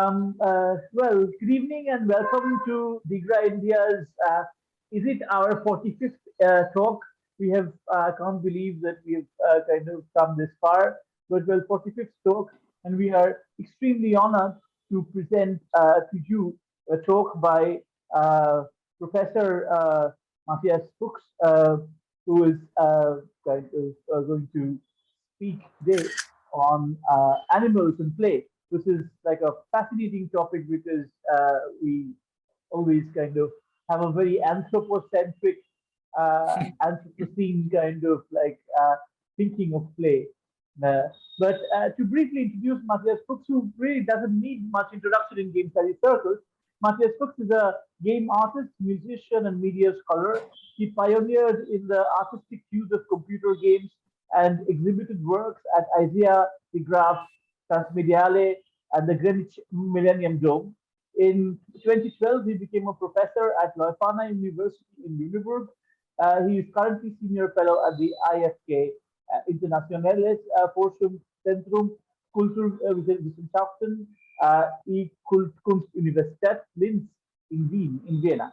Well, good evening and welcome to Digra India's. Is it our 45th talk? We have can't believe that we've kind of come this far. But well, 45th talk, and we are extremely honored to present to you a talk by Professor Mathias Fuchs, who is going to speak today on animals and play. This is like a fascinating topic because we always kind of have a very anthropocentric, anthropocene kind of like thinking of play. But to briefly introduce Matthias Fuchs, who really doesn't need much introduction in game study circles, Matthias Fuchs is a game artist, musician, and media scholar. He pioneered in the artistic use of computer games and exhibited works at IZEA, the Graph, Transmediale, and the Greenwich Millennium Dome. In 2012, he became a professor at Leuphana University in Lüneburg. He is currently senior fellow at the IFK, Internationales Forschungszentrum Kulturwissenschaften, Kunstuniversität Linz in Vienna.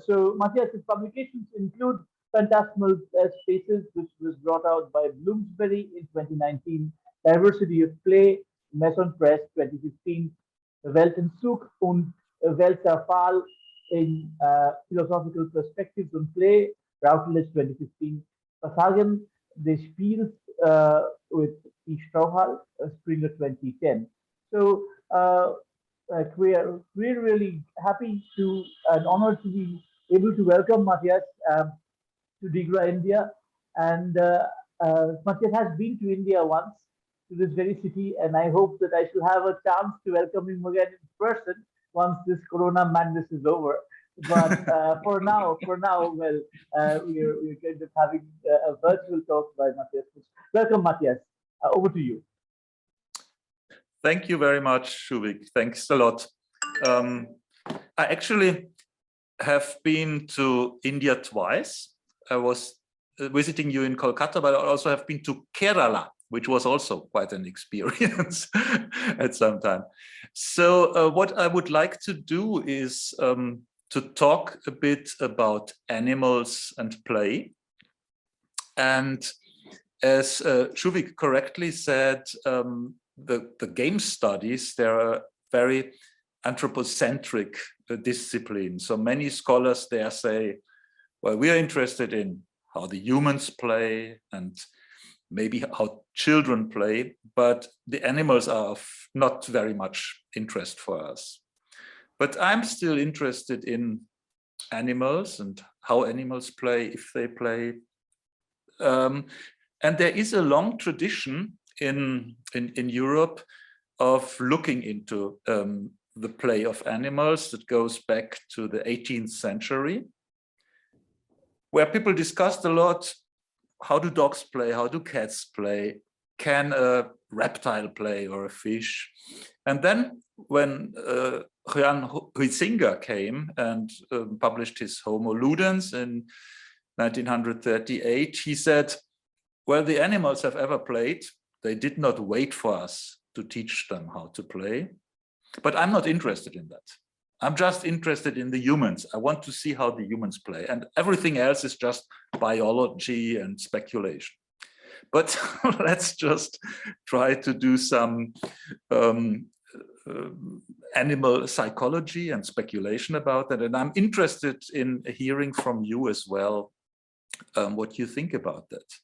So Matthias's publications include Phantasmal Spaces, which was brought out by Bloomsbury in 2019, Diversity of Play, Maison Press 2015, Weltenzug und Weltzerfall in Philosophical Perspectives on Play, Routledge 2015, Passagen des Spiels with E. Strauhal, Springer 2010. So like we're really happy to and honored to be able to welcome Matthias to Digra, India. And Matthias has been to India once, to this very city, and I hope that I shall have a chance to welcome him again in person once this Corona madness is over. But for now, well, we're kind of having a virtual talk by Matthias. Welcome, Matthias. Over to you. Thank you very much, Shuvik. Thanks a lot. I actually have been to India twice. I was visiting you in Kolkata, but I also have been to Kerala, which was also quite an experience at some time. So what I would like to do is to talk a bit about animals and play. And as Shuvik correctly said, the game studies, they're a very anthropocentric discipline. So many scholars there say, well, we are interested in how the humans play and maybe how children play, but the animals are of not very much interest for us. But I'm still interested in animals and how animals play, if they play. And there is a long tradition in Europe of looking into the play of animals that goes back to the 18th century, where people discussed a lot, how do dogs play, how do cats play, can a reptile play or a fish? And then when Jan Huizinga came and published his Homo Ludens in 1938, he said, well, the animals have ever played. They did not wait for us to teach them how to play. But I'm not interested in that. I'm just interested in the humans. I want to see how the humans play. And everything else is just biology and speculation. But let's just try to do some animal psychology and speculation about that. And I'm interested in hearing from you as well what you think about that.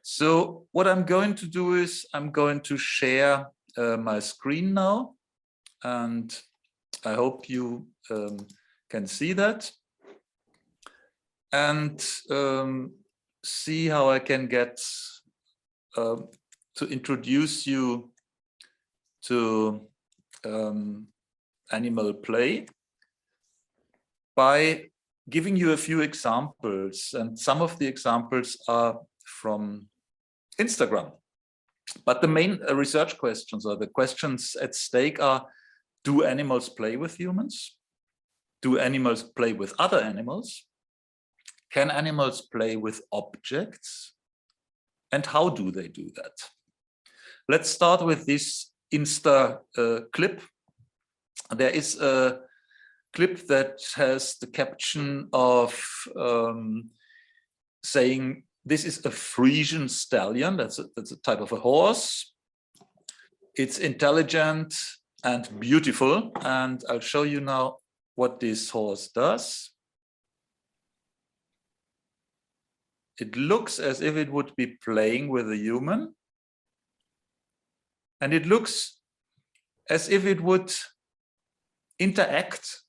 So what I'm going to do is I'm going to share my screen now, and I hope you can see that and see how I can get to introduce you to animal play by giving you a few examples, and some of the examples are from Instagram. But the main research questions, or the questions at stake, are: do animals play with humans? Do animals play with other animals? Can animals play with objects? And how do they do that? Let's start with this Insta clip There is a clip that has the caption of saying, this is a Frisian stallion. That's a type of a horse. It's intelligent and beautiful. And I'll show you now what this horse does. It looks as if it would be playing with a human. And it looks as if it would interact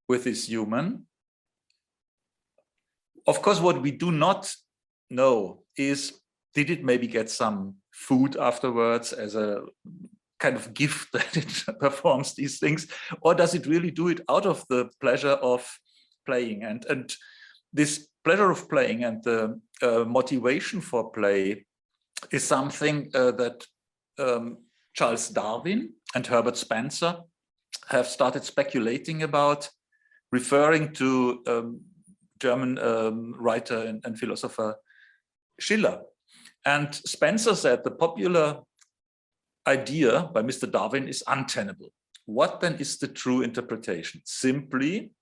with this human. Of course, what we do not know is, did it maybe get some food afterwards as a kind of gift that it performs these things, or does it really do it out of the pleasure of playing? And this pleasure of playing and the motivation for play is something that Charles Darwin and Herbert Spencer have started speculating about, referring to German writer and philosopher Schiller. And Spencer said the popular idea by Mr. Darwin is untenable. What then is the true interpretation? Simply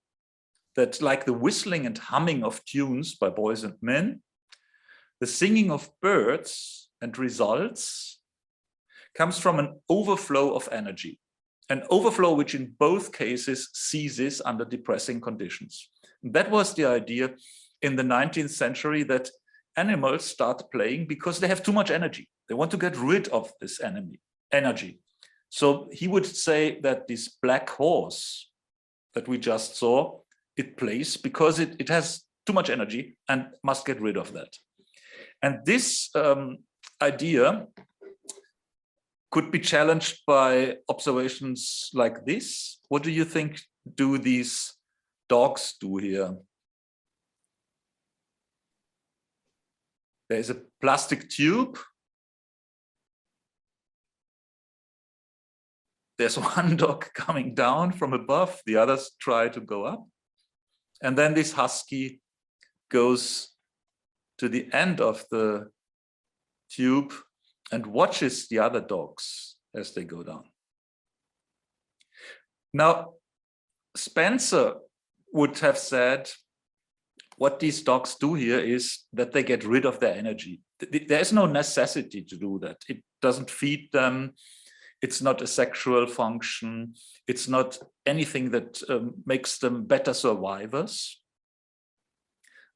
that, like the whistling and humming of tunes by boys and men, the singing of birds and results comes from an overflow of energy, an overflow which in both cases ceases under depressing conditions. And that was the idea in the 19th century, that animals start playing because they have too much energy. They want to get rid of this energy. So he would say that this black horse that we just saw, it plays because it has too much energy and must get rid of that. And this idea could be challenged by observations like this. What do you think do these dogs do here? There's a plastic tube. There's one dog coming down from above, the others try to go up. And then this husky goes to the end of the tube and watches the other dogs as they go down. Now, Spencer would have said, what these dogs do here is that they get rid of their energy. There's no necessity to do that. It doesn't feed them. It's not a sexual function. It's not anything that makes them better survivors.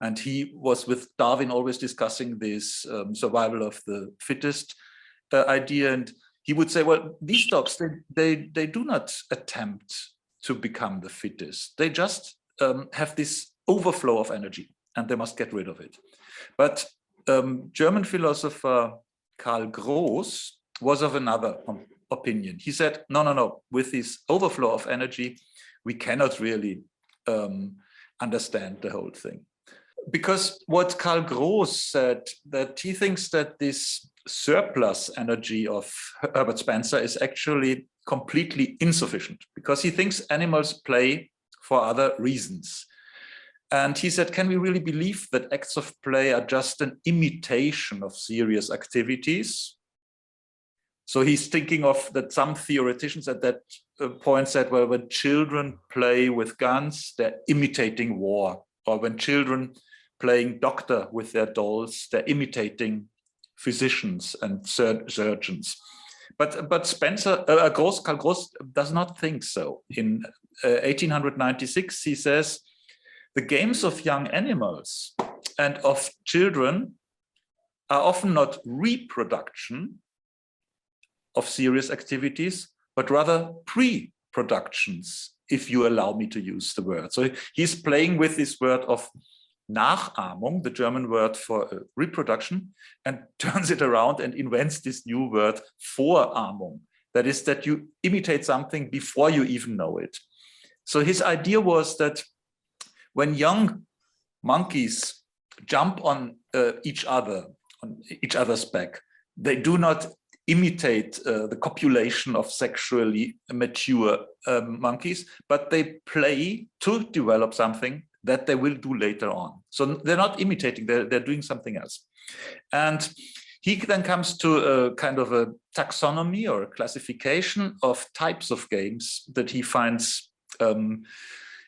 And he was with Darwin always discussing this survival of the fittest idea. And he would say, well, these dogs, they do not attempt to become the fittest. They just have this overflow of energy and they must get rid of it. But German philosopher Karl Gross was of another opinion. He said, no, with this overflow of energy, we cannot really understand the whole thing. Because what Karl Gross said, that he thinks that this surplus energy of Herbert Spencer is actually completely insufficient, because he thinks animals play for other reasons. And he said, can we really believe that acts of play are just an imitation of serious activities? So he's thinking of that some theoreticians at that point said, well, when children play with guns, they're imitating war. Or when children playing doctor with their dolls, they're imitating physicians and surgeons. But Spencer, Karl Gross does not think so. In 1896, he says, the games of young animals and of children are often not reproduction of serious activities, but rather pre-productions, if you allow me to use the word. So he's playing with this word of Nachahmung, the German word for reproduction, and turns it around and invents this new word, Vorahmung. That is, that you imitate something before you even know it. So his idea was that when young monkeys jump on each other's back, they do not imitate the copulation of sexually mature monkeys, but they play to develop something that they will do later on. So they're not imitating, they're doing something else. And He then comes to a kind of a taxonomy or a classification of types of games that he finds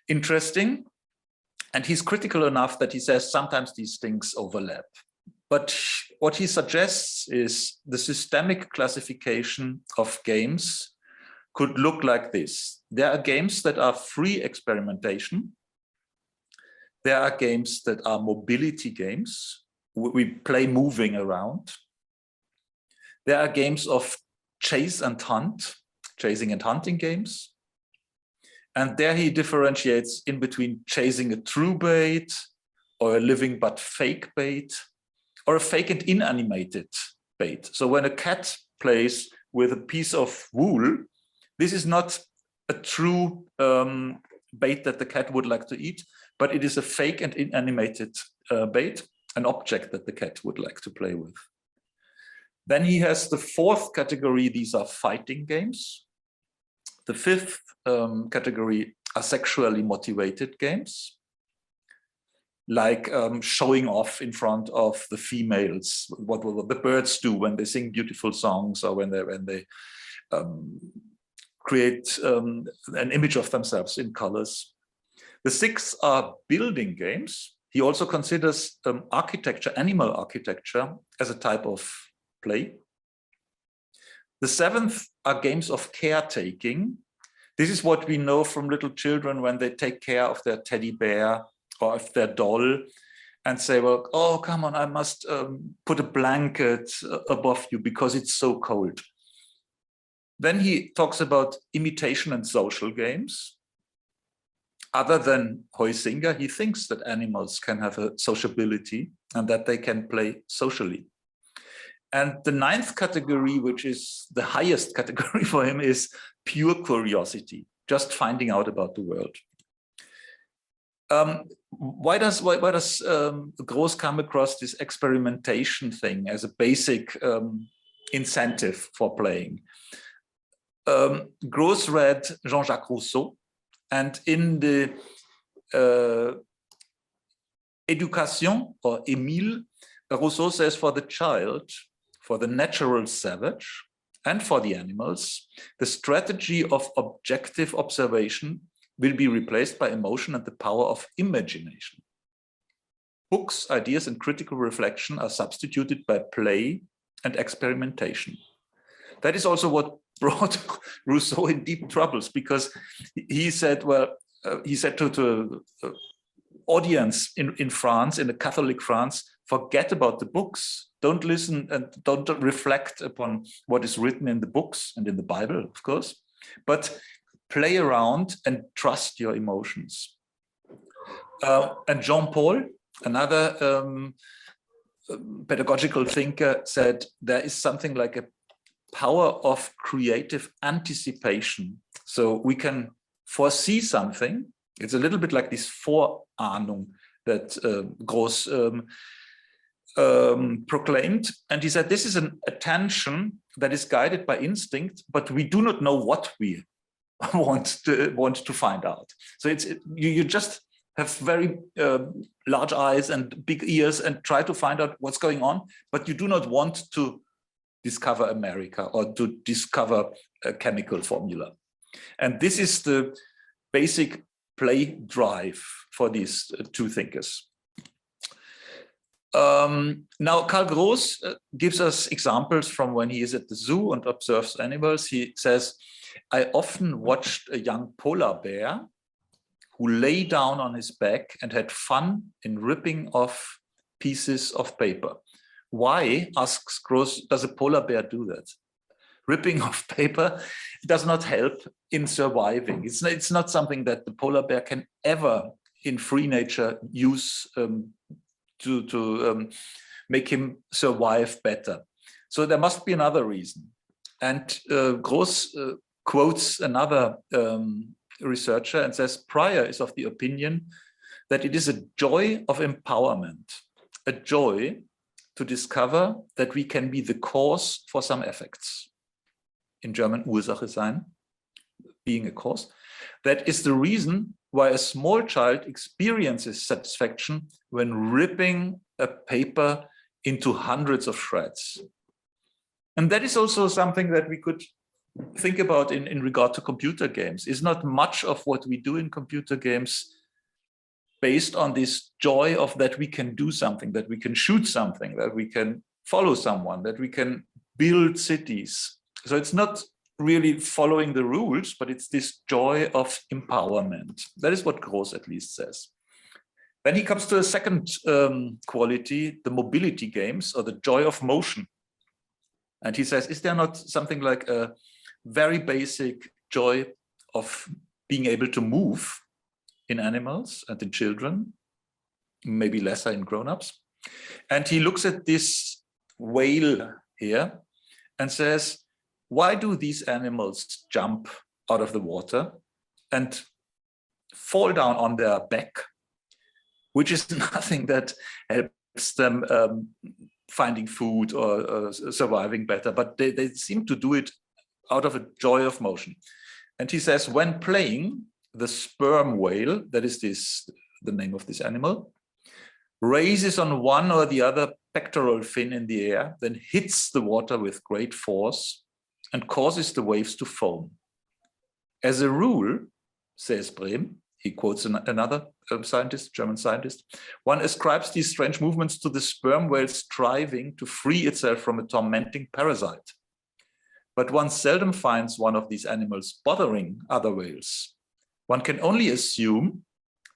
interesting. And he's critical enough that he says sometimes these things overlap. But what he suggests is the systemic classification of games could look like this. There are games that are free experimentation. There are games that are mobility games. We play moving around. There are games of chase and hunt, chasing and hunting games. And there he differentiates in between chasing a true bait or a living but fake bait or a fake and inanimated bait. So when a cat plays with a piece of wool, this is not a true bait that the cat would like to eat, but it is a fake and inanimated bait, an object that the cat would like to play with. Then he has the fourth category. These are fighting games. The fifth category are sexually motivated games, like showing off in front of the females, what the birds do when they sing beautiful songs or when they create an image of themselves in colors. The sixth are building games. He also considers architecture, animal architecture, as a type of play. The seventh are games of caretaking. This is what we know from little children when they take care of their teddy bear or of their doll and say, well, oh, come on, I must put a blanket above you because it's so cold. Then he talks about imitation and social games. Other than Huizinga, he thinks that animals can have a sociability and that they can play socially. And the ninth category, which is the highest category for him, is pure curiosity, just finding out about the world. Why does Gross come across this experimentation thing as a basic incentive for playing? Gross read Jean-Jacques Rousseau, and in the Éducation, or Émile, Rousseau says for the child, for the natural savage, and for the animals, the strategy of objective observation will be replaced by emotion and the power of imagination. Books, ideas, and critical reflection are substituted by play and experimentation. That is also what brought Rousseau in deep troubles, because he said, well, he said to audience in France, in the Catholic France, forget about the books. Don't listen and don't reflect upon what is written in the books and in the Bible, of course, but play around and trust your emotions. And Jean-Paul, another pedagogical thinker, said there is something like a power of creative anticipation. So we can foresee something. It's a little bit like this Vorahnung that Gross proclaimed. And he said, this is an attention that is guided by instinct, but we do not know what we want to find out. So you just have very large eyes and big ears and try to find out what's going on, but you do not want to discover America or to discover a chemical formula. And this is the basic play drive for these two thinkers. Now, Karl Gross gives us examples from when he is at the zoo and observes animals. He says, I often watched a young polar bear who lay down on his back and had fun in ripping off pieces of paper. Why, asks Gross, does a polar bear do that? Ripping off paper does not help in surviving. It's not something that the polar bear can ever, in free nature, use to make him survive better. So there must be another reason. And Gross quotes another researcher and says, Pryor is of the opinion that it is a joy of empowerment, a joy to discover that we can be the cause for some effects. In German, Ursache sein, being a cause. That is the reason why a small child experiences satisfaction when ripping a paper into hundreds of shreds. And that is also something that we could think about in regard to computer games. Is not much of what we do in computer games based on this joy of that we can do something, that we can shoot something, that we can follow someone, that we can build cities. So it's not really following the rules, but it's this joy of empowerment. That is what Gross at least says. Then he comes to a second quality, the mobility games, or the joy of motion. And he says, is there not something like a very basic joy of being able to move in animals and in children, maybe lesser in grown-ups? And he looks at this whale here and says, why do these animals jump out of the water and fall down on their back, which is nothing that helps them finding food or surviving better, but they seem to do it out of a joy of motion. And he says, when playing, the sperm whale, that is the name of this animal, raises on one or the other pectoral fin in the air, then hits the water with great force and causes the waves to foam. As a rule, says Brehm, he quotes another scientist, German scientist, one ascribes these strange movements to the sperm whale striving to free itself from a tormenting parasite. But one seldom finds one of these animals bothering other whales. One can only assume,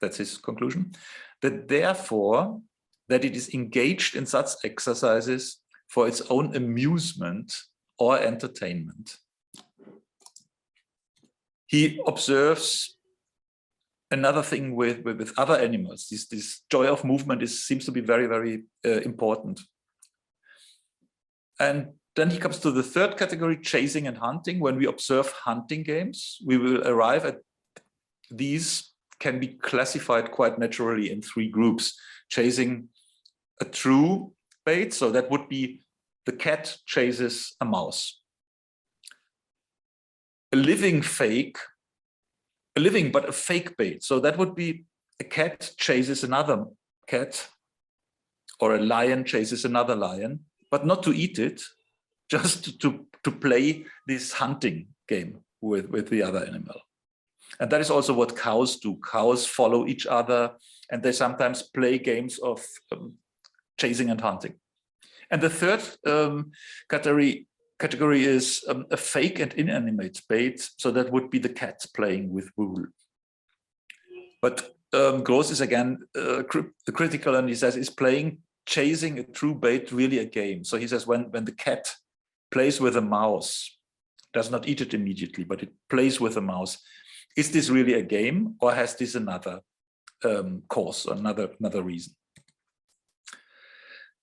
that's his conclusion, that therefore that it is engaged in such exercises for its own amusement or entertainment. He observes another thing with other animals. This joy of movement seems to be very, very important. And then he comes to the third category, chasing and hunting. When we observe hunting games, we will arrive at these can be classified quite naturally in three groups. Chasing a true bait, so that would be the cat chases a mouse. A living but a fake bait. So that would be a cat chases another cat, or a lion chases another lion, but not to eat it, just to play this hunting game with the other animal. And that is also what cows do. Cows follow each other, and they sometimes play games of chasing and hunting. And the third category is a fake and inanimate bait. So that would be the cat playing with wool. But Gross is again critical, and he says, is chasing a true bait really a game? So he says, when the cat plays with a mouse, does not eat it immediately, but it plays with a mouse, is this really a game, or has this another cause, or another reason?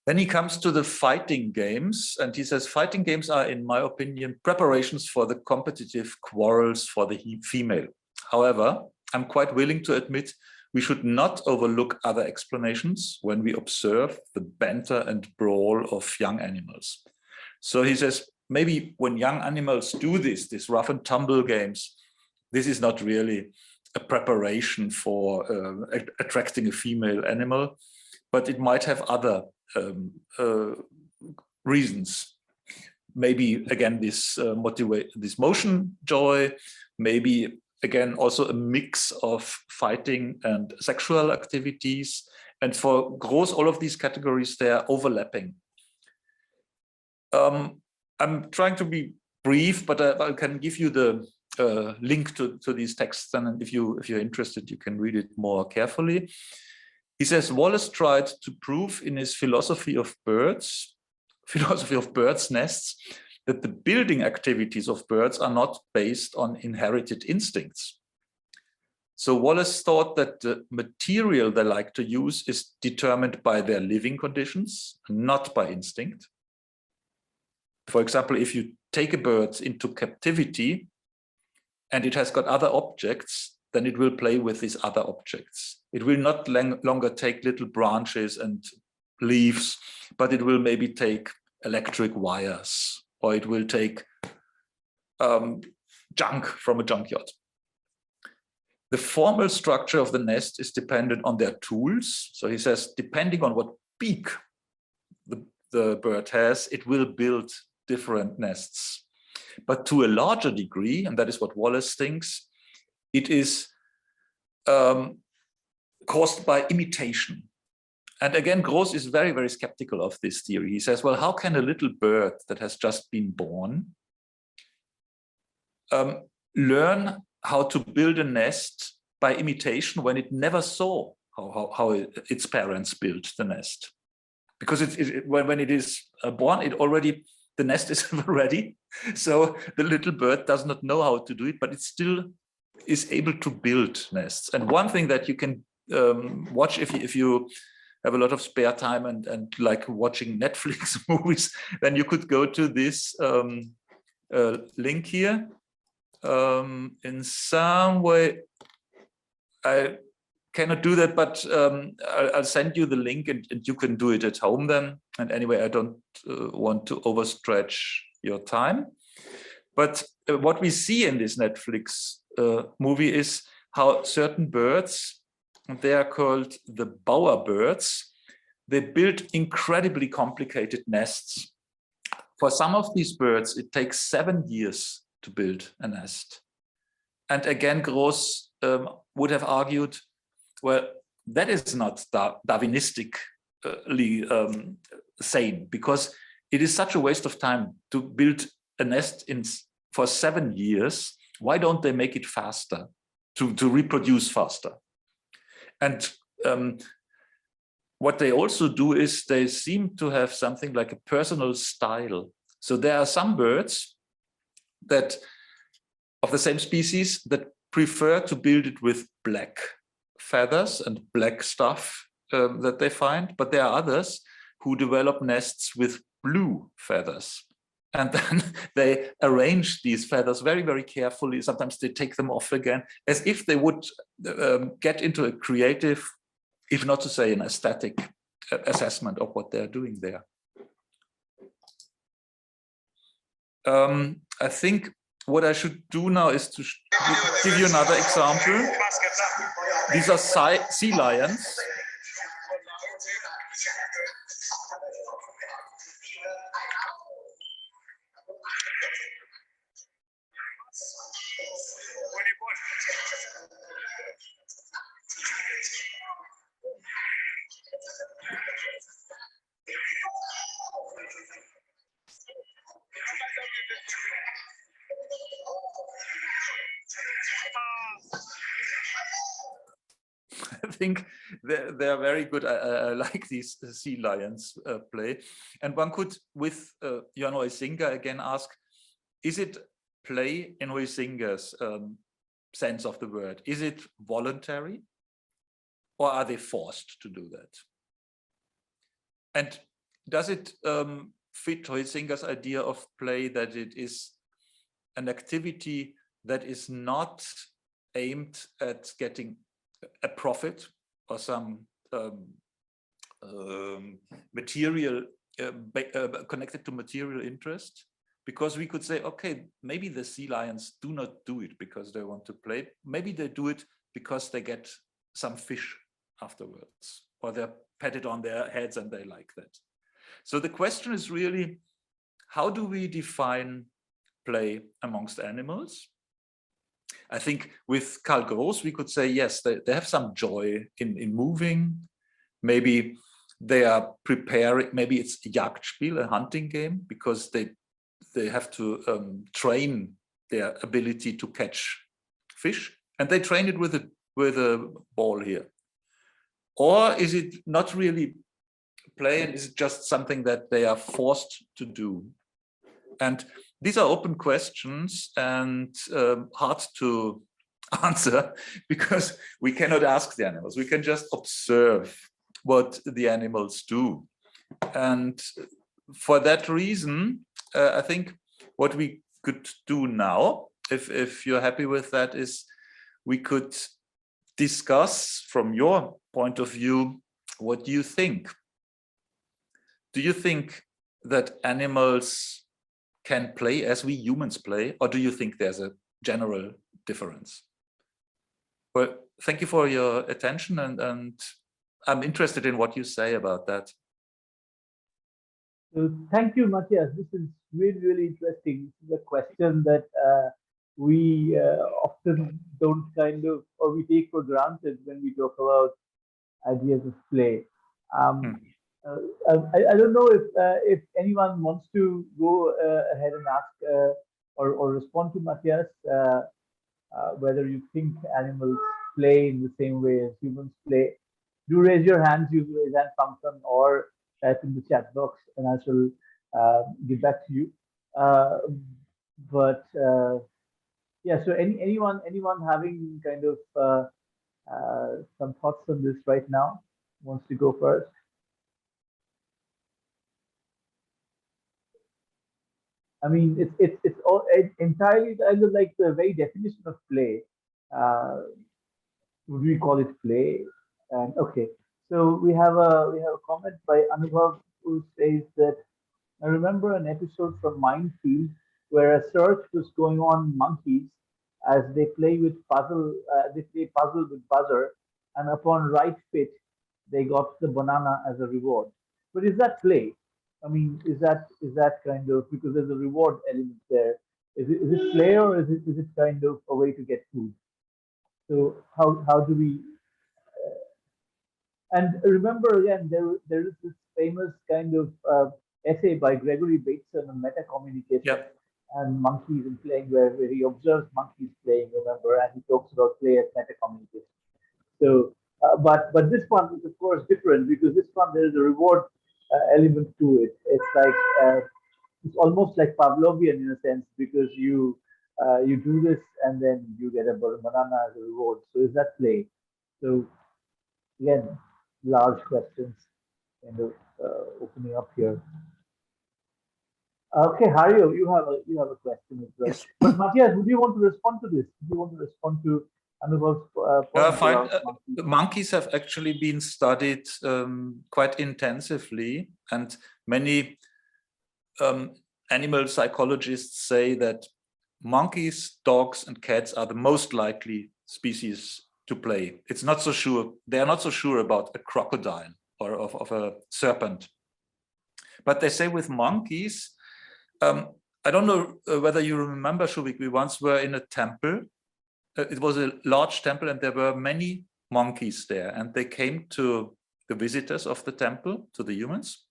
Then he comes to the fighting games, and he says, fighting games are, in my opinion, preparations for the competitive quarrels for the female. However, I'm quite willing to admit we should not overlook other explanations when we observe the banter and brawl of young animals. So he says, maybe when young animals do this rough and tumble games, this is not really a preparation for attracting a female animal, but it might have other reasons. Maybe again this motion joy, maybe again also a mix of fighting and sexual activities. And for Gross, all of these categories, they are overlapping. I'm trying to be brief, but I can give you the link to these texts, and if you're interested, you can read it more carefully. He says, Wallace tried to prove in his philosophy of birds nests, that the building activities of birds are not based on inherited instincts. So Wallace thought that the material they like to use is determined by their living conditions, not by instinct. For example, if you take a bird into captivity and it has got other objects, then it will play with these other objects. It will not longer take little branches and leaves, but it will maybe take electric wires, or it will take junk from a junkyard. The formal structure of the nest is dependent on their tools. So he says, depending on what beak the bird has, it will build different nests. But to a larger degree, and that is what Wallace thinks, it is caused by imitation. And again, Gross is very, very skeptical of this theory. He says, well, how can a little bird that has just been born learn how to build a nest by imitation when it never saw how its parents built the nest? Because when it is born, the nest is ready. So the little bird does not know how to do it, but it still is able to build nests. And one thing that you can watch if you have a lot of spare time and like watching Netflix movies, then you could go to this link here. In some way, I cannot do that, but I'll send you the link and you can do it at home then. And anyway, I don't want to overstretch your time. But what we see in this Netflix movie is how certain birds, they are called the bowerbirds, they build incredibly complicated nests. For some of these birds, it takes 7 years to build a nest. And again, Gross would have argued, well, that is not Darwinistically sane, because it is such a waste of time to build a nest for 7 years. Why don't they make it faster, to reproduce faster? And what they also do is they seem to have something like a personal style. So there are some birds that of the same species that prefer to build it with black feathers and black stuff that they find, but there are others who develop nests with blue feathers. And then they arrange these feathers very, very carefully. Sometimes they take them off again, as if they would get into a creative, if not to say an aesthetic assessment of what they're doing there. I think what I should do now is to give you another example. These are sea lions. I think they're very good. I like these sea lions play. And one could, with Jan Huizinga, again ask, is it play in Huizinga's sense of the word? Is it voluntary? Or are they forced to do that? And does it fit Huizinga's idea of play, that it is an activity that is not aimed at getting a profit or some material connected to material interest? Because we could say, okay, maybe the sea lions do not do it because they want to play. Maybe they do it because they get some fish afterwards, or they're patted on their heads and they like that. So the question is really, how do we define play amongst animals? I think with Karl Gross, we could say, yes, they have some joy in moving. Maybe they are preparing, maybe it's Jagdspiel, a hunting game, because they have to train their ability to catch fish, and they train it with a ball here. Or is it not really play, and is it just something that they are forced to do? And these are open questions and hard to answer, because we cannot ask the animals. We can just observe what the animals do. And for that reason, I think what we could do now, if you're happy with that, is we could discuss from your point of view, what do you think? Do you think that animals can play as we humans play, or do you think there's a general difference? Well, thank you for your attention, and I'm interested in what you say about that. So thank you, Matthias. This is really, really interesting. This is a question that we often don't kind of, or we take for granted when we talk about ideas of play. Um, Hmm. uh, I don't know if anyone wants to go ahead and ask or respond to Matthias whether you think animals play in the same way as humans play. Do raise your hands, use the raise hand function, or type in the chat box, and I shall get back to you. Uh, but yeah, so anyone having kind of some thoughts on this right now wants to go first? I mean, it's all entirely kind of like the very definition of play. Uh, would we call it play? And okay, so we have a comment by Anubhav who says that I remember an episode from Minefield where a search was going on monkeys as they play puzzle with buzzer, and upon right fit, they got the banana as a reward. But is that play? I mean, is that kind of because there's a reward element there? Is it play or is it kind of a way to get food? So how do we and remember again, there is this famous kind of essay by Gregory Bateson on meta communication Yep. and monkeys and playing, where he observes monkeys playing. Remember, and he talks about play as meta communication. So, but this one is of course different because this one there is a reward element to it. It's like it's almost like Pavlovian in a sense because you do this and then you get a banana as a reward. So is that play? So again, large questions kind of opening up here. Okay, Hario, you have a question as well. Yes. But Matthias, would you want to respond to this? Do you want to respond to Anubhav's point Fine. around monkeys? Monkeys have actually been studied quite intensively, and many um, animal psychologists say that monkeys, dogs, and cats are the most likely species to play. It's not so sure. They are not so sure about a crocodile or of a serpent. But they say with monkeys, I don't know whether you remember, Shuvik, we once were in a temple. It was a large temple and there were many monkeys there, and they came to the visitors of the temple, to the humans,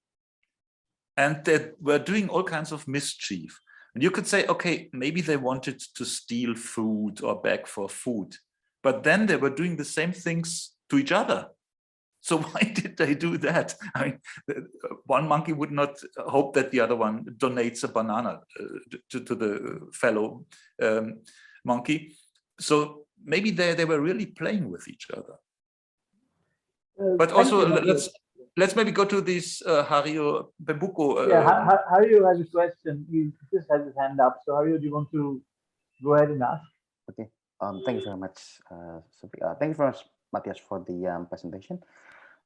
and they were doing all kinds of mischief. And you could say, okay, maybe they wanted to steal food or beg for food, but then they were doing the same things to each other. So why did they do that? I mean, one monkey would not hope that the other one donates a banana to the fellow monkey. So maybe they were really playing with each other. But Thank also you, Matthias. let's maybe go to this Hario Bebuko. Yeah, Hario has a question. He just has his hand up. So Hario, do you want to go ahead and ask? Okay. Thank you very much, Sophie. Thank you very much, Matthias, for the presentation.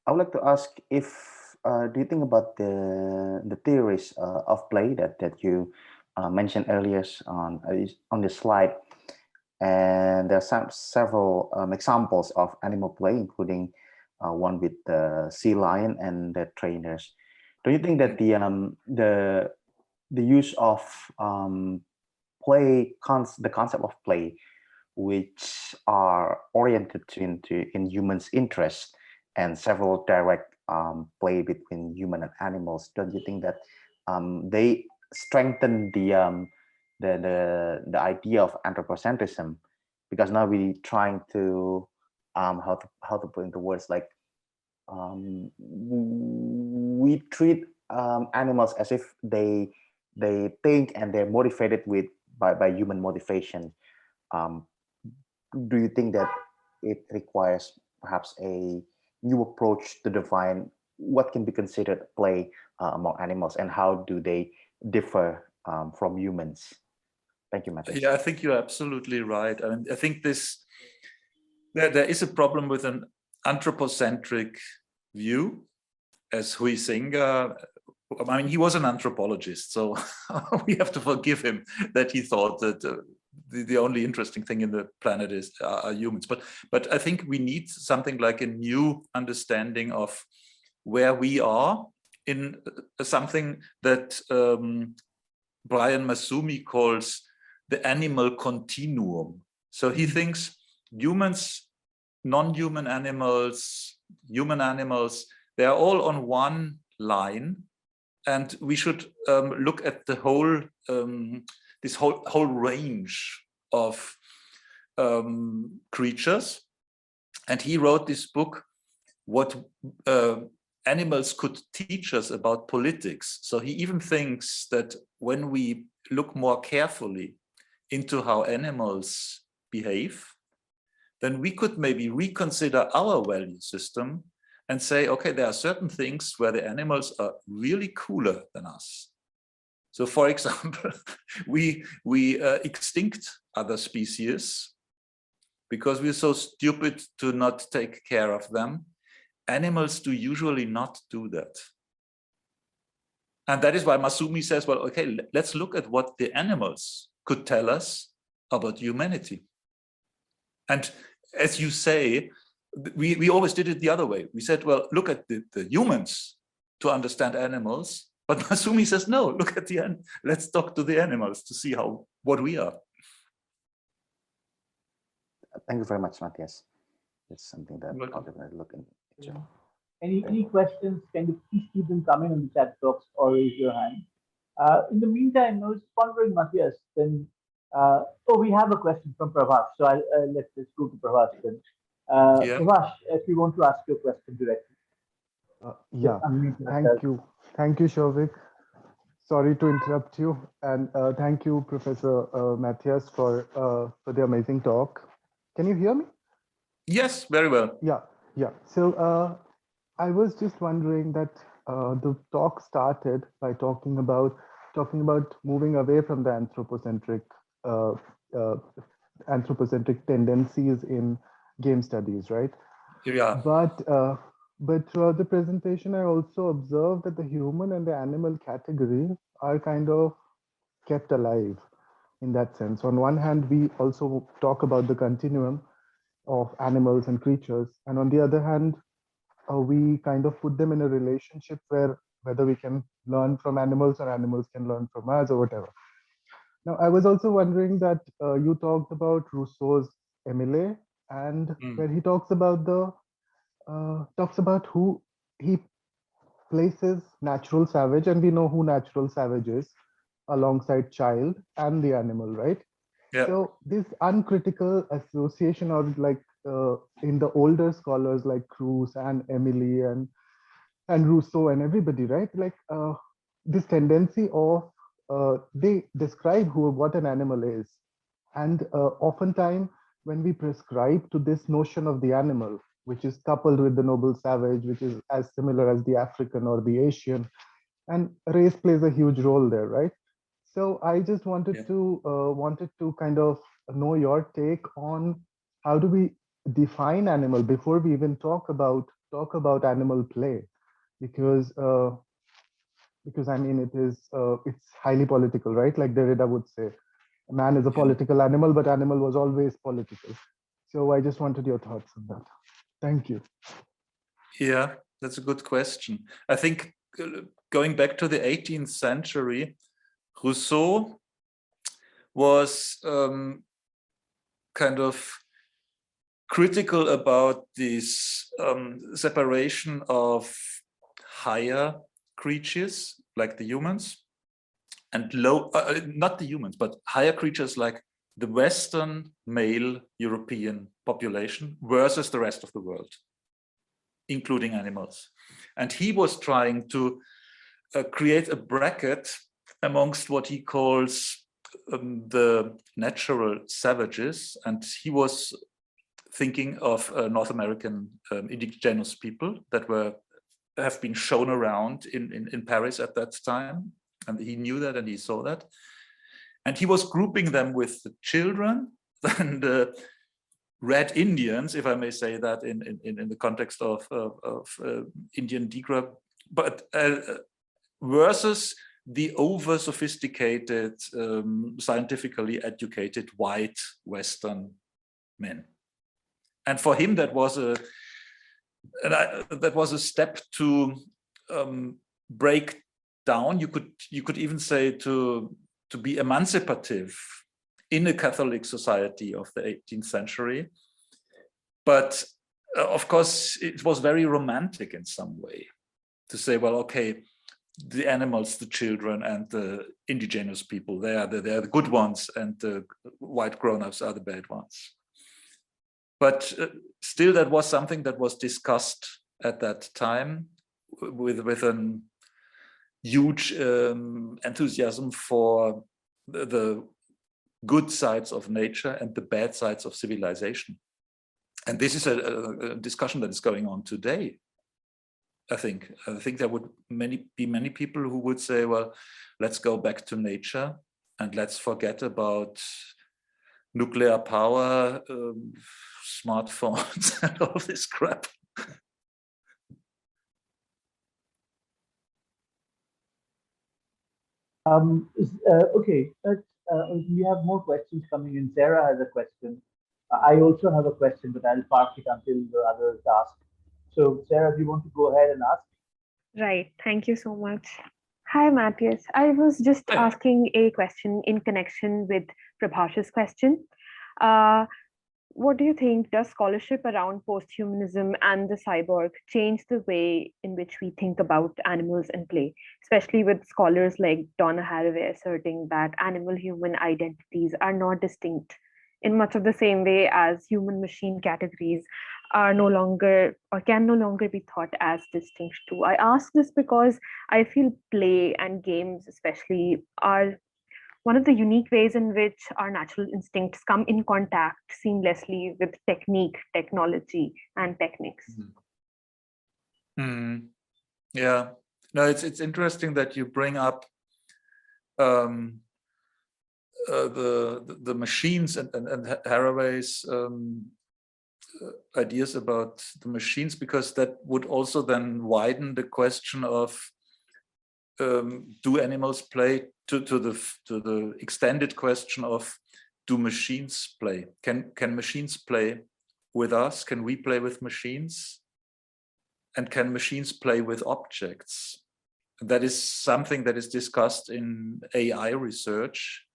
I would like to ask if do you think about the theories of play that you mentioned earlier on the slide, and there are several examples of animal play, including one with the sea lion and the trainers. Do you think that the use of the concept of play, which are oriented into in humans' interest and several direct play between human and animals, don't you think that they strengthen the idea of anthropocentrism? Because now we trying to how to put into words like we treat animals as if they think and they're motivated by human motivation. um, do you think that it requires perhaps a new approach to define what can be considered play among animals, and how do they differ from humans? Thank you, Matthias. Yeah, I think you're absolutely right. I mean, I think there is a problem with an anthropocentric view, as Huizinga. I mean, he was an anthropologist, so we have to forgive him that he thought that the only interesting thing in the planet are humans. But I think we need something like a new understanding of where we are in something that Brian Masumi calls the animal continuum. So he thinks humans, non-human animals, human animals, they are all on one line, and we should look at the whole this whole range of creatures. And he wrote this book, What Animals Could Teach Us About Politics. So he even thinks that when we look more carefully into how animals behave, then we could maybe reconsider our value system and say, okay, there are certain things where the animals are really cooler than us. So for example, we extinct other species because we're so stupid to not take care of them. Animals do usually not do that. And that is why Masumi says, well, okay, let's look at what the animals could tell us about humanity. And as you say, we always did it the other way. We said, well, look at the humans to understand animals. But Masumi says, no, look at the end. Let's talk to the animals to see what we are. Thank you very much, Mathias. It's something that I'll Welcome. definitely look into. Yeah. Any questions, kind of please keep them coming in the chat box or raise your hand. In the meantime, I was pondering, Mathias, then, we have a question from Pravash. So let's go to Pravash then. Yeah. Pravash, if you want to ask your question directly. Yeah, thank you, Shovik. Sorry to interrupt you, and thank you, Professor Mathias, for the amazing talk. Can you hear me? Yes, very well. Yeah. So I was just wondering that the talk started by talking about moving away from the anthropocentric tendencies in game studies, right? Yeah. But throughout the presentation, I also observed that the human and the animal category are kind of kept alive in that sense. On one hand, we also talk about the continuum of animals and creatures, and on the other hand, we kind of put them in a relationship where whether we can learn from animals or animals can learn from us or whatever. Now, I was also wondering that you talked about Rousseau's Emile, and where he talks about who he places natural savage, and we know who natural savage is, alongside child and the animal, right? Yeah. So this uncritical association, or like in the older scholars like Cruz and Emily and Rousseau and everybody, right? Like this tendency of they describe what an animal is, and oftentimes when we prescribe to this notion of the animal, which is coupled with the noble savage, which is as similar as the African or the Asian, and race plays a huge role there, right? So I just wanted to kind of know your take on how do we define animal before we even talk about animal play, because I mean it's highly political, right? Like Derrida would say, man is a political animal, but animal was always political. So I just wanted your thoughts on that. Thank you. Yeah, that's a good question. I think going back to the 18th century, Rousseau was kind of critical about this separation of higher creatures like the humans and low, not the humans, but higher creatures like the Western male European population versus the rest of the world, including animals. And he was trying to create a bracket amongst what he calls the natural savages. And he was thinking of North American indigenous people that have been shown around in Paris at that time. And he knew that and he saw that. And he was grouping them with the children and the Red Indians, if I may say that in the context of Indian Negra, but versus the over-sophisticated, scientifically educated white Western men. And for him, that was a step to break down. You could even say to be emancipative in a Catholic society of the 18th century. But of course, it was very romantic in some way to say, well, okay, the animals, the children, and the indigenous people, they are the good ones, and the white grown-ups are the bad ones. But still, that was something that was discussed at that time with a huge enthusiasm for the good sides of nature and the bad sides of civilization. And this is a discussion that is going on today. I think there would be many people who would say, well, let's go back to nature and let's forget about nuclear power, smartphones, and all this crap. Okay, we have more questions coming in. Sarah has a question. I also have a question, but I'll park it until the others ask. So, Sarah, do you want to go ahead and ask? Right. Thank you so much. Hi, Mathias. I was just asking a question in connection with Prabhash's question. What do you think, does scholarship around posthumanism and the cyborg change the way in which we think about animals and play, especially with scholars like Donna Haraway asserting that animal-human identities are not distinct in much of the same way as human-machine categories are no longer or can no longer be thought as distinct too? I ask this because I feel play and games especially are one of the unique ways in which our natural instincts come in contact seamlessly with technique, technology, and techniques. Yeah, no, it's interesting that you bring up the machines and Haraway's ideas about the machines, because that would also then widen the question of do animals play, to the extended question of do machines play? Can machines play with us? Can we play with machines? And can machines play with objects? That is something that is discussed in AI research.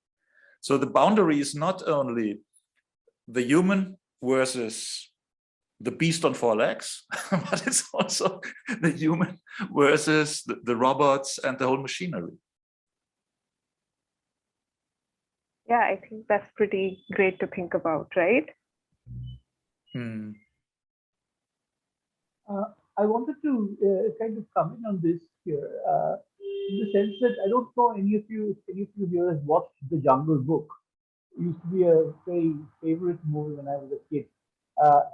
So the boundary is not only the human versus the beast on four legs, but it's also the human versus the robots and the whole machinery. Yeah, I think that's pretty great to think about, right? I wanted to kind of comment on this here, in the sense that I don't know any of you here has watched The Jungle Book. It used to be a very favorite movie when I was a kid.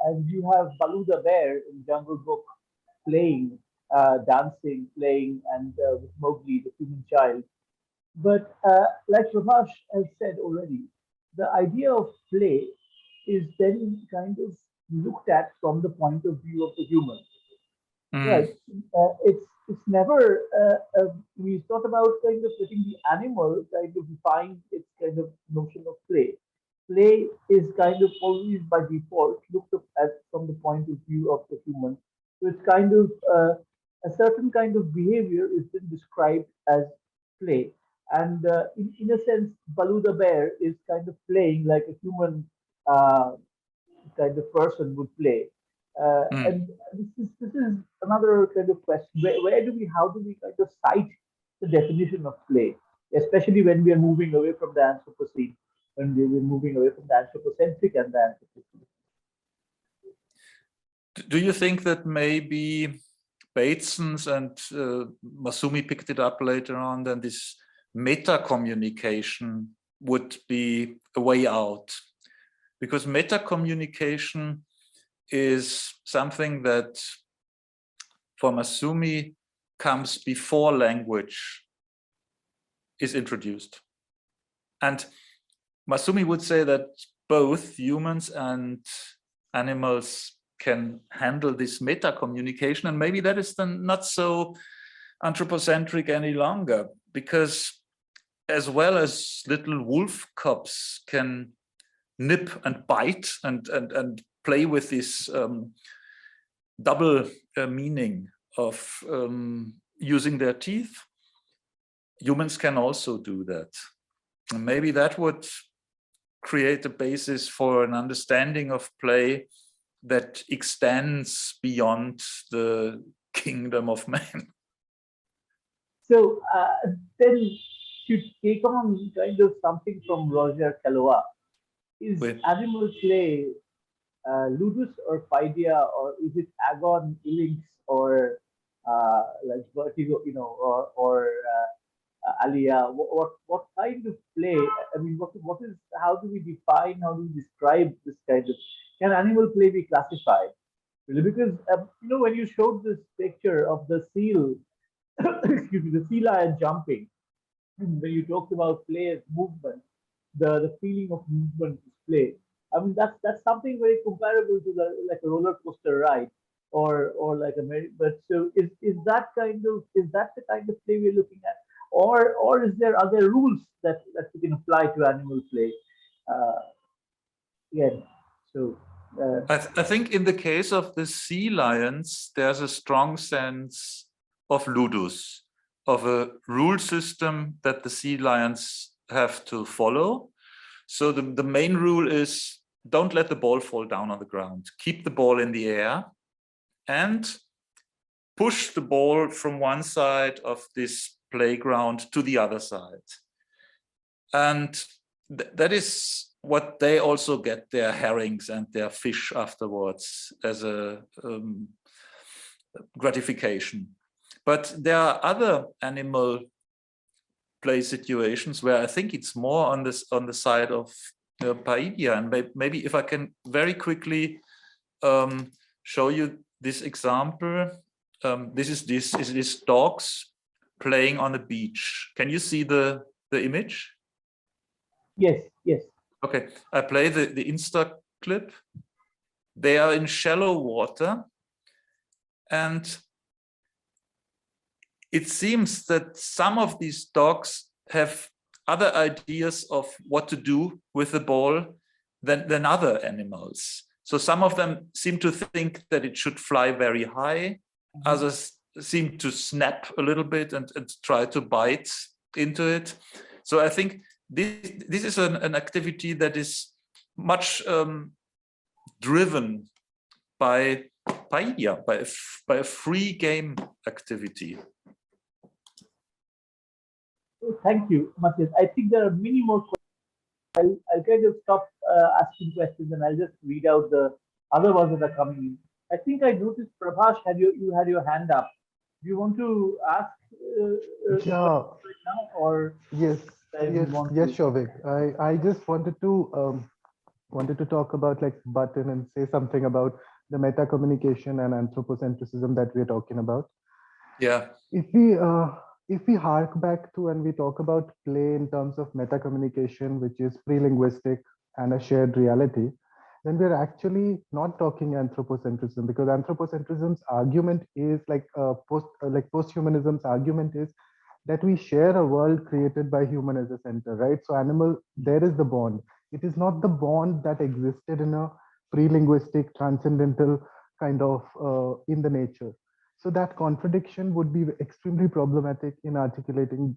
And you have Baloo the bear in Jungle Book playing, dancing, playing, and with Mowgli, the human child. But like Prabhash has said already, the idea of play is then kind of looked at from the point of view of the human. Right. It's never we thought about kind of letting the animal kind of define its kind of notion of play. Play is kind of always by default looked at from the point of view of the human. So it's kind of a certain kind of behavior is then described as play. And in a sense, Baloo the bear is kind of playing like a human kind of person would play. And this is another kind of question. How do we kind of cite the definition of play, especially when we are moving away from the Anthropocene, when we're moving away from the anthropocentric and the Anthropocene? Do you think that maybe Bateson's and Masumi picked it up later on, then this meta communication would be a way out? Because meta communication is something that for Masumi comes before language is introduced. And Masumi would say that both humans and animals can handle this meta communication, and maybe that is then not so anthropocentric any longer, because as well as little wolf cubs can nip and bite and play with this double meaning of using their teeth. Humans can also do that. And maybe that would create a basis for an understanding of play that extends beyond the kingdom of man. So then to take on kind of something from Roger Caloa, is Wait. animal play ludus or paideia, or is it agon, ilinx, or like vertigo, or alia? What kind of play? I mean, what is? How do we define? How do we describe this kind of? Can animal play be classified? Really? Because when you showed this picture of the seal, excuse me, the sea lion jumping, when you talked about play as movement, the feeling of movement is play. I mean, that's something very comparable to the like a roller coaster ride, or like a but so is that the kind of play we're looking at, or is there other rules that we can apply to animal play? Uh, yeah. So I think in the case of the sea lions, there's a strong sense of ludus, of a rule system that the sea lions have to follow. So the main rule is don't let the ball fall down on the ground. Keep the ball in the air and push the ball from one side of this playground to the other side. And that is what they also get their herrings and their fish afterwards as a gratification. But there are other animal play situations where I think it's more on the side of paideia. And maybe if I can very quickly show you this example. This is dogs playing on a beach. Can you see the image? yes, yes. Okay, I play the Insta clip. They are in shallow water, and it seems that some of these dogs have other ideas of what to do with the ball than other animals. So some of them seem to think that it should fly very high. Mm-hmm. Others seem to snap a little bit and try to bite into it. So I think this is an activity that is much driven by paideia, by a free game activity. Thank you, Mathias. I think there are many more questions. I'll kind of stop asking questions, and I'll just read out the other ones that are coming in. I think I noticed Prabhash you had your hand up. Do you want to ask right now, or yes, Shovik. I just wanted to talk about like button and say something about the meta communication and anthropocentrism that we're talking about. Yeah. If we hark back to and we talk about play in terms of meta communication, which is pre-linguistic and a shared reality, then we're actually not talking anthropocentrism, because anthropocentrism's argument is post-humanism's argument is that we share a world created by human as a center, right? So there is the bond. It is not the bond that existed in a pre-linguistic transcendental kind of in the nature. So that contradiction would be extremely problematic in articulating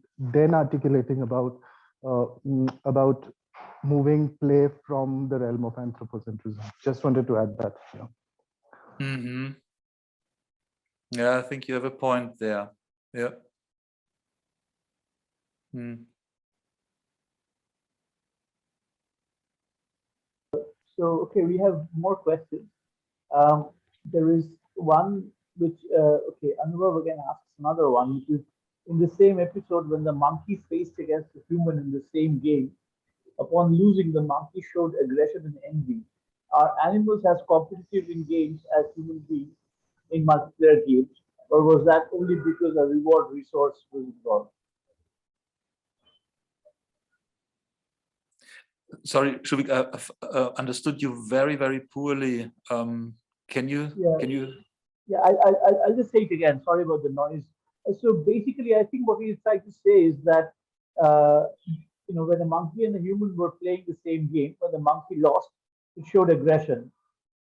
about moving play from the realm of anthropocentrism. Just wanted to add that. Yeah. Mm-hmm. Yeah, I think you have a point there. Yeah. Mm. So, okay, we have more questions. There is one which, okay, Anubhav again asks another one, which is in the same episode when the monkey faced against a human in the same game. Upon losing, the monkey showed aggression and envy. Are animals as competitive in games as human beings in multiplayer games, or was that only because a reward resource was involved? Sorry, Shuvik, I've understood you very, very poorly. Can you? Yeah, I'll just say it again. Sorry about the noise. So basically, I think what he's trying to say is that when the monkey and the human were playing the same game, when the monkey lost, it showed aggression.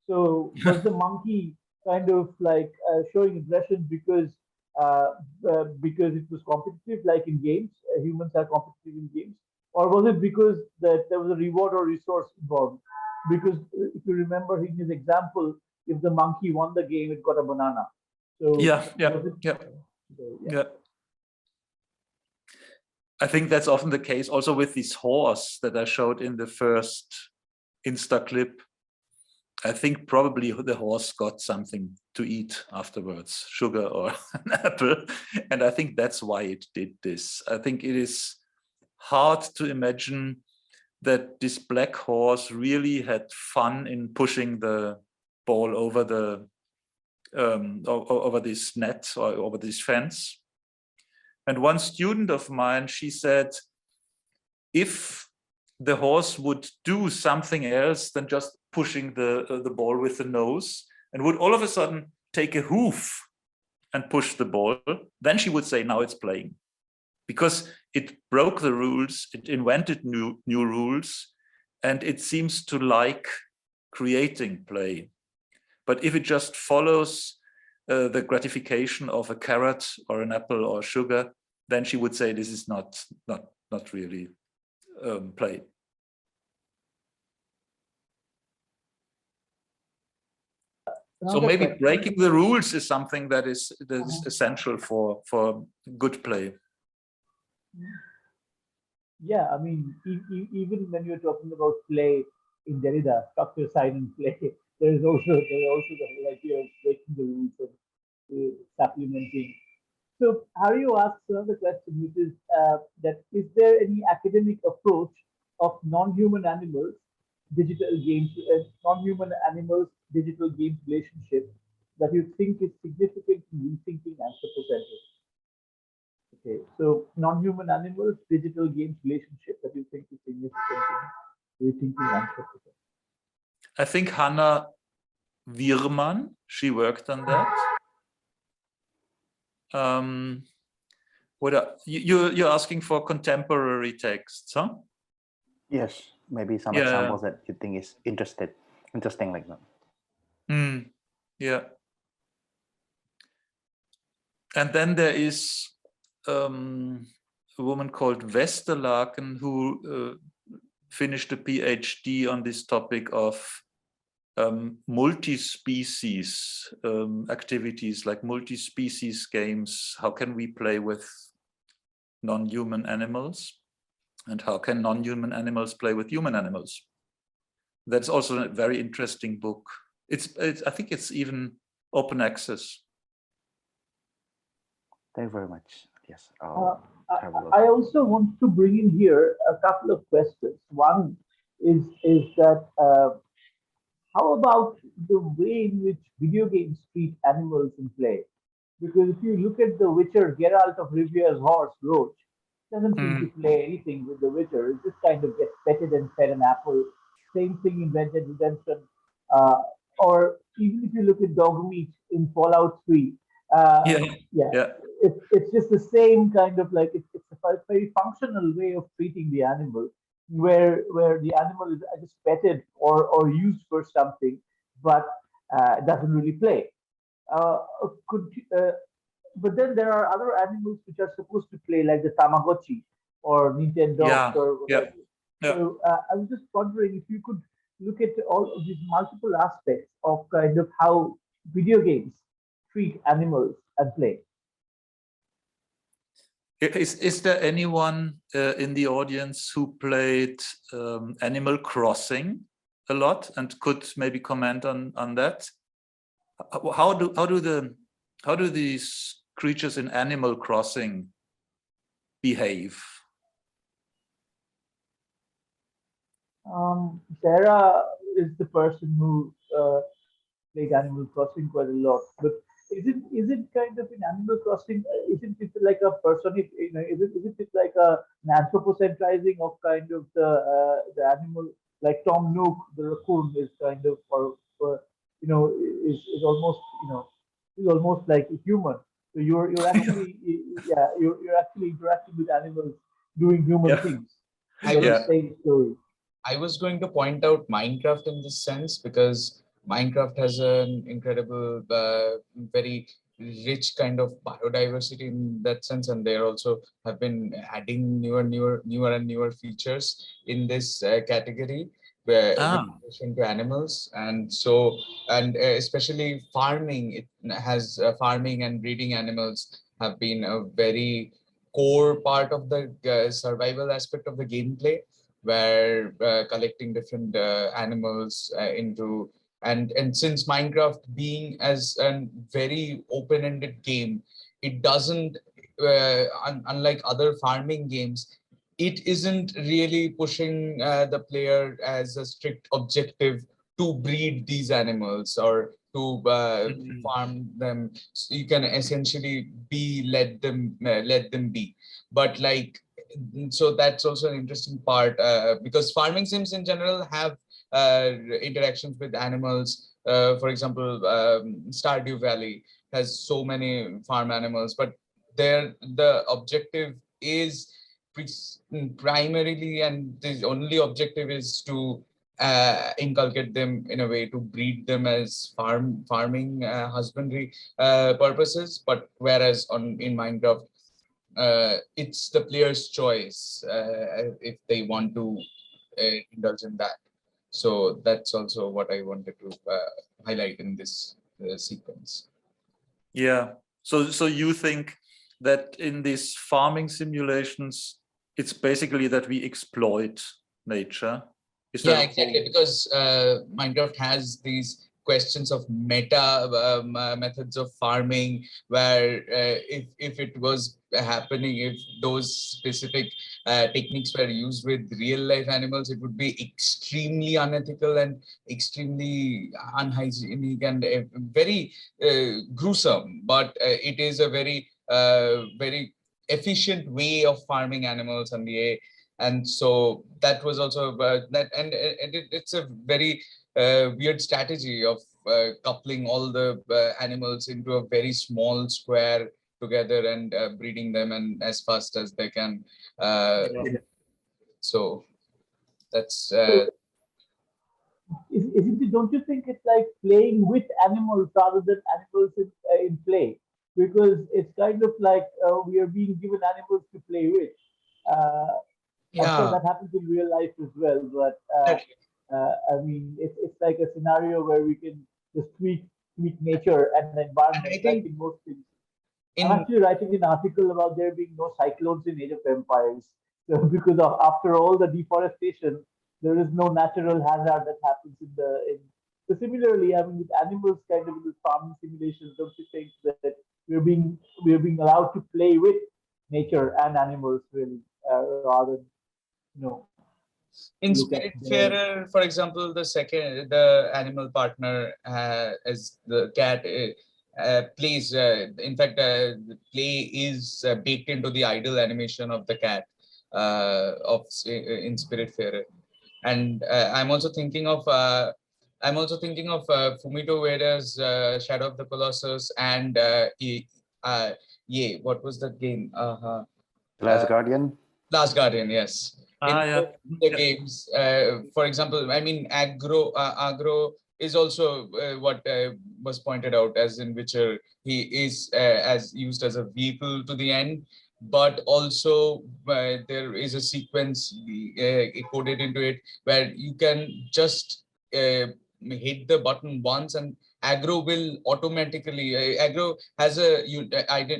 So was the monkey kind of like showing aggression because because it was competitive, like in games, humans are competitive in games, or was it because that there was a reward or resource involved? Because if you remember in his example, if the monkey won the game, it got a banana. So Yeah, yeah, was it, yeah, so, yeah. I think that's often the case also with this horse that I showed in the first Insta clip. I think probably the horse got something to eat afterwards, sugar or an apple. And I think that's why it did this. I think it is hard to imagine that this black horse really had fun in pushing the ball over the over this net or over this fence. And one student of mine, she said, if the horse would do something else than just pushing the ball with the nose and would all of a sudden take a hoof and push the ball, then she would say, now it's playing. Because it broke the rules, it invented new rules, and it seems to like creating play. But if it just follows the gratification of a carrot or an apple or sugar, then she would say this is not really play. So another maybe question. breaking the rules is something that is essential for good play. Yeah, I mean, even when you're talking about play in Derrida, structure, sign, and play, there's also the whole idea of breaking the rules and supplementing. So Harry asks another question, which is that is there any academic approach of non-human animals, digital games, non-human animals, digital games relationship that you think is significant in rethinking anthropocentrism? Okay, so non-human animals, digital games relationship that you think is significant in rethinking anthropocentrism? I think Hannah Wirman, she worked on that. You're asking for contemporary texts, huh? Yes, maybe some Yeah. examples that you think is interesting like that. Yeah. And then there is a woman called Westerlaken who finished a PhD on this topic of multi-species activities, like multi-species games. How can we play with non-human animals? And how can non-human animals play with human animals? That's also a very interesting book. I think it's even open access. Thank you very much. Yes. I also want to bring in here a couple of questions. One is that how about the way in which video games treat animals in play? Because if you look at the Witcher, Geralt of Rivia's horse, Roach, doesn't seem to play anything with the Witcher. It just kind of gets petted and fed an apple. Same thing in Red Dead Redemption. Or even if you look at Dogmeat in Fallout 3, Yeah. it's just the same kind of like it's a very functional way of treating the animal, where the animal is just petted or used for something, but doesn't really play. Uh, could but then there are other animals which are supposed to play, like the Tamagotchi or Nintendo or whatever. So I was just wondering if you could look at all of these multiple aspects of kind of how video games treat animals and play. Is there anyone in the audience who played Animal Crossing a lot and could maybe comment on that? How do these creatures in Animal Crossing behave? Sarah is the person who played Animal Crossing quite a lot, but is it kind of in Animal Crossing? Isn't it like a person? Isn't it like an anthropocentrizing of kind of the animal? Like Tom Nook, the raccoon, is kind of is almost is almost like a human. So you're actually you're actually interacting with animals doing human things. Same story. I was going to point out Minecraft in this sense because Minecraft has an incredible, very rich kind of biodiversity in that sense, and they also have been adding newer features in this category where with relation to animals. And so, and especially farming, it has farming and breeding animals have been a very core part of the survival aspect of the gameplay, where collecting different animals into, and since Minecraft being as a very open-ended game, it doesn't unlike other farming games, it isn't really pushing the player as a strict objective to breed these animals or to farm them. So you can essentially be let them be. But like, so that's also an interesting part because farming sims in general have interactions with animals. For example, Stardew Valley has so many farm animals, but there the objective is primarily, and the only objective is to inculcate them in a way to breed them as farming husbandry purposes. But whereas in Minecraft, it's the player's choice if they want to indulge in that. So that's also what I wanted to highlight in this sequence. Yeah. So you think that in these farming simulations, it's basically that we exploit nature? Is Yeah, that exactly. Because Minecraft has these questions of meta methods of farming, where if it was happening, if those specific techniques were used with real life animals, it would be extremely unethical and extremely unhygienic and very gruesome. But it is a very efficient way of farming animals, and so that was also that, and it's a very weird strategy of coupling all the animals into a very small square together and breeding them and as fast as they can. So that's So don't you think it's like playing with animals rather than animals in play? Because it's kind of like we are being given animals to play with. Of course, yeah. that happens in real life as well, but I mean, it's like a scenario where we can just tweak nature and the And environment, I like think in most things. I'm in actually writing an article about there being no cyclones in Age of Empires. So because of after all the deforestation, there is no natural hazard that happens in the in. So similarly, I mean, with animals, kind of in the farming simulations, don't you think that we're being allowed to play with nature and animals really, rather than you know in look at the Spiritfarer, for example, the animal partner as the cat plays. In fact, the play is baked into the idle animation of the cat in Spiritfarer. And I'm also thinking of Fumito Ueda's Shadow of the Colossus and what was that game? Last Guardian. Last Guardian, yes. yeah. In the games, for example, I mean, Agro is also what was pointed out as in Witcher. He is as used as a vehicle to the end, but also there is a sequence coded into it where you can just hit the button once and Agro will automatically. Agro has a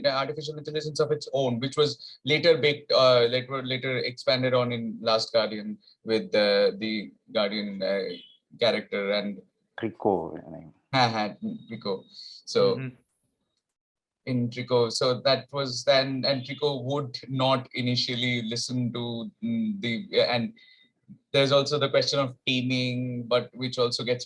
artificial intelligence of its own, which was later baked, later expanded on in Last Guardian with the Guardian character and Trico. Trico. So in Trico, so that was then, and Trico would not initially listen to the and there's also the question of teaming, but which also gets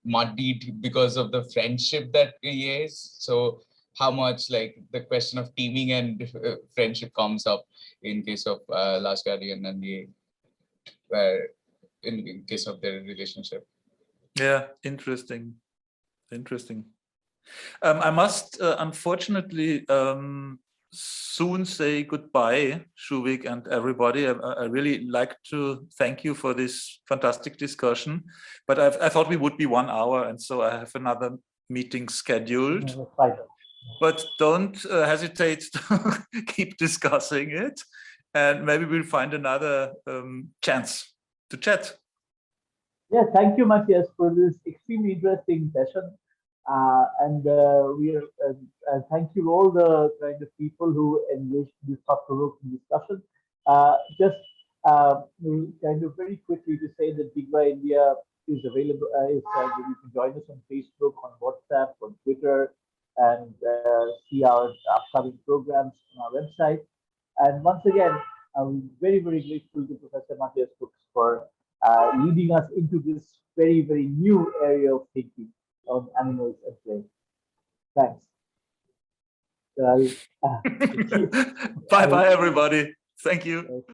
muddied because of the friendship that he is. So how much like the question of teaming and friendship comes up in case of Last Guardian and the in case of their relationship. Yeah, interesting. I must unfortunately soon say goodbye, Shuvik and everybody. I really like to thank you for this fantastic discussion, but I thought we would be 1 hour, and so I have another meeting scheduled. That's fine. But don't hesitate to keep discussing it, and maybe we'll find another chance to chat. Yeah, thank you, Mathias, for this extremely interesting session. And we are thank you all the kind of people who engaged in this thought-provoking discussion. Just kind of very quickly to say that Digba India is available. You can join us on Facebook, on WhatsApp, on Twitter, and see our upcoming programs on our website. And once again, I'm very, very grateful to Professor Mathias Fuchs for leading us into this very, very new area of thinking on animals and play. Thanks. So Bye-bye, everybody. Thank you.